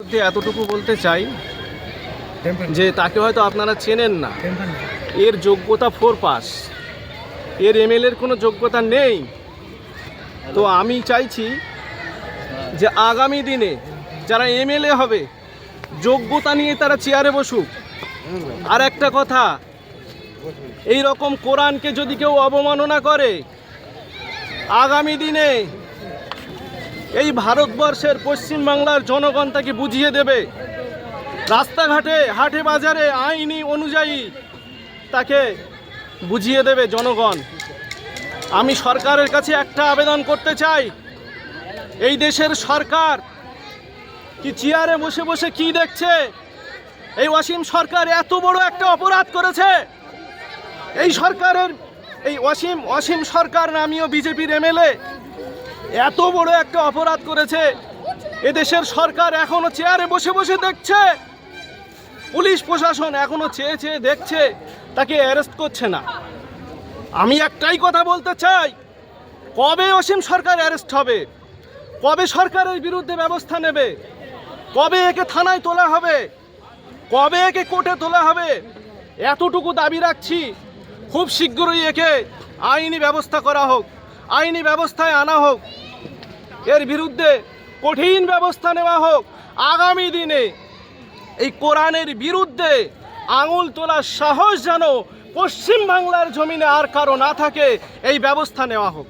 এতটুকু বলতে চাই যে তাকে হয়তো আপনারা চেনেন না। এর যোগ্যতা 4 পাস, এর এমএলএর কোনো যোগ্যতা নেই। তো আমি চাইছি যে আগামী দিনে যারা এমএলএ হবে যোগ্যতা নিয়ে তারা চেয়ারে বসুক। আর একটা কথা, এই রকম কোরআনকে যদি কেউ অবমাননা করে, আগামী দিনে এই ভারতবর্ষের পশ্চিমবাংলার জনগণ তাকে বুঝিয়ে দেবে। রাস্তাঘাটে হাটে বাজারে আইনি অনুযায়ী তাকে বুঝিয়ে দেবে জনগণ। আমি সরকারের কাছে একটা আবেদন করতে চাই, এই দেশের সরকার কি চেয়ারে বসে বসে কি দেখছে? এই ওয়াসিম সরকার এত বড় একটা অপরাধ করেছে। এই সরকারের এই ওয়াসিম সরকার নামীয় বিজেপির এমএলএ এত বড় একটা অপরাধ করেছে। এদেশের সরকার এখনো চেয়ারে বসে বসে দেখছে, পুলিশ প্রশাসন এখনো চেয়ে চেয়ে দেখছে, তাকে অ্যারেস্ট করছে না। আমি একটাই কথা বলতে চাই, কবে ওয়াসিম সরকার অ্যারেস্ট হবে? কবে সরকারের বিরুদ্ধে ব্যবস্থা নেবে? কবে একে থানায় তোলা হবে? কবে একে কোর্টে তোলা হবে? এতটুকু দাবি রাখছি, খুব শীঘ্রই একে আইনি ব্যবস্থা করা হোক, আইনি ব্যবস্থায় আনা হোক, এর বিরুদ্ধে কঠিন ব্যবস্থা নেওয়া হোক। আগামী দিনে এই কোরআনের বিরুদ্ধে আঙুল তোলার সাহস যেন পশ্চিম বাংলার জমিনে আর কারো না থাকে, এই ব্যবস্থা নেওয়া হোক।